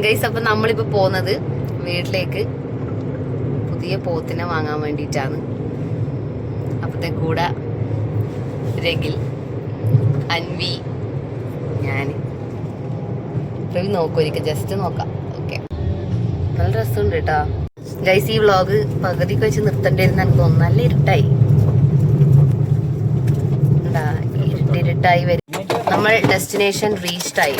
Guys, അപ്പൊ നമ്മളിപ്പോ പോകുന്നത് വീട്ടിലേക്ക് പുതിയ പോത്തിനെ വാങ്ങാൻ വേണ്ടിയിട്ടാണ്. അപ്പത്തെ കൂടെ രഗിൽ, അൻവി, ഞാൻ നോക്കുമായിരിക്കും, ജസ്റ്റ് നോക്കാം. ഓക്കെ, നല്ല രസമുണ്ട് കേട്ടോ ഗൈസ്. ഈ വ്ളോഗ് പകുതിക്ക് വെച്ച് നിർത്തേണ്ടിയിരുന്ന എനിക്ക് തോന്നുന്നു. നല്ല ഇരുട്ടായി, ഇരുട്ടായി വരും. നമ്മൾ ഡെസ്റ്റിനേഷൻ റീച്ച്ഡായി.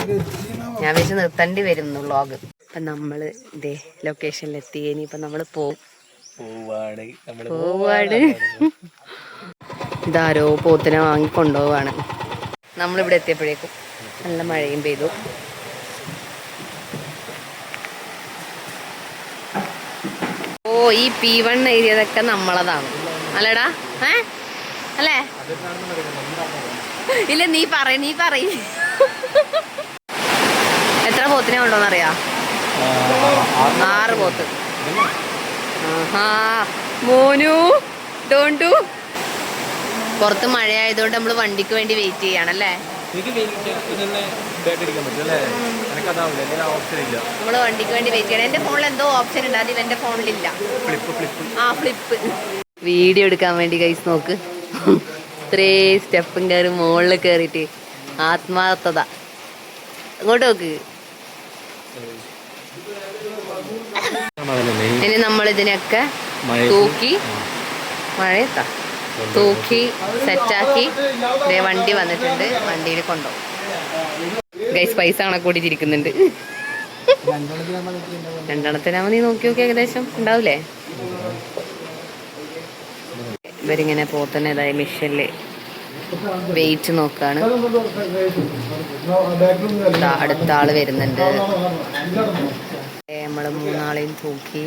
ഞാൻ വെച്ച് നിർത്തേണ്ടി വരുന്നു വ്ളോഗ്. അപ്പൊ നമ്മള് ഇതേ ലൊക്കേഷനിലെത്തി. ഇനിയിപ്പൊ നമ്മള് പോവാട്. ഇതാരോ പോത്തിനെ വാങ്ങിക്കൊണ്ടുപോവാണ്. നമ്മളിവിടെ എത്തിയപ്പോഴേക്കും നല്ല മഴയും പെയ്തു. ഓ, ഈ P1 എഴുതിയതൊക്കെ നമ്മളതാണ് അല്ലേടാ? അല്ലേ? ഇല്ല, നീ പറയ്. എത്ര പോത്തിനെ ഉണ്ടോന്നറിയാ? 6 പോത്ത്. മോനു ഡോണ്ടു. പുറത്ത് മഴയായതുകൊണ്ട് നമ്മള് വണ്ടിക്ക് വേണ്ടി വെയിറ്റ് ചെയ്യാണല്ലേ. നമ്മള് വണ്ടിക്ക് വേണ്ടി വെയിറ്റ് ചെയ്യണം. എന്റെ ഫോണിൽ എന്തോ ഓപ്ഷൻ ഉണ്ട്, അത് ഇവന്റെ ഫോണിലില്ല. ഫ്ലിപ്പ്. വീഡിയോ എടുക്കാൻ വേണ്ടി ഗൈസ് നോക്ക്, ഇത്രേ സ്റ്റെപ്പും കയറി മുകളിൽ കയറിയിട്ട് ആത്മാർത്ഥത. അങ്ങോട്ട് നോക്ക്. ഇനി നമ്മൾ ഇതിനൊക്കെ തൂക്കി സെറ്റാക്കി വണ്ടി വന്നിട്ടുണ്ട്. വണ്ടിയിൽ കൊണ്ടുപോകും ഗൈസ്. പൈസ കണക്കൂട്ടിരിക്കുന്നുണ്ട്. 2 നീ നോക്കി ഏകദേശം ഉണ്ടാവൂലേ? ഇവരിങ്ങനെ പോത്തന്നേതായ മിഷനില് വെയിറ്റ് നോക്കാണ്. അടുത്ത ആള് വരുന്നുണ്ട്. നമ്മള് 3 ആളെയും തൂക്കി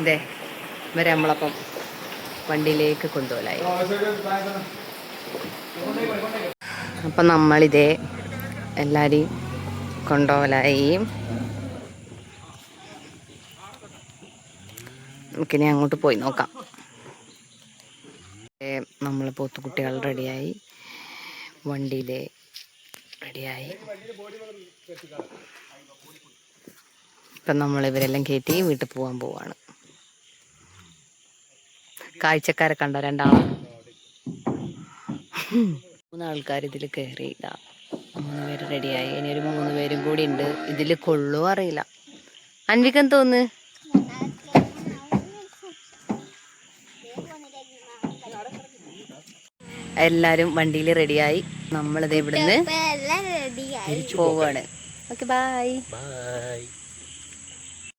ഇതേ ഇവരെ നമ്മളപ്പം വണ്ടിയിലേക്ക് കൊണ്ടുപോലായി. അപ്പം നമ്മളിതേ എല്ലാരെയും കൊണ്ടുപോലായി. നമുക്കിനി അങ്ങോട്ട് പോയി നോക്കാം. നമ്മൾ പോത്തുകുട്ടികൾ റെഡിയായി, വണ്ടിയിൽ റെഡിയായി. ഇപ്പം നമ്മളിവരെല്ലാം കയറ്റി വീട്ടിൽ പോകാൻ പോവാണ്. കാഴ്ചക്കാരെ കണ്ടോ? 2 ആള് 3 ആൾക്കാർ ഇതിൽ കയറിയില്ല. 3 പേര് റെഡിയായി. ഇനി ഒരു 3 പേരും കൂടി ഉണ്ട്. ഇതിൽ കൊള്ളുവോ അറിയില്ല. അൻവിക്കെന്ത് തോന്നുന്നു? എല്ലാരും വണ്ടിയിൽ റെഡിയായി. നമ്മളിത് ഇവിടുന്ന് പോവാണ്. Okay, by.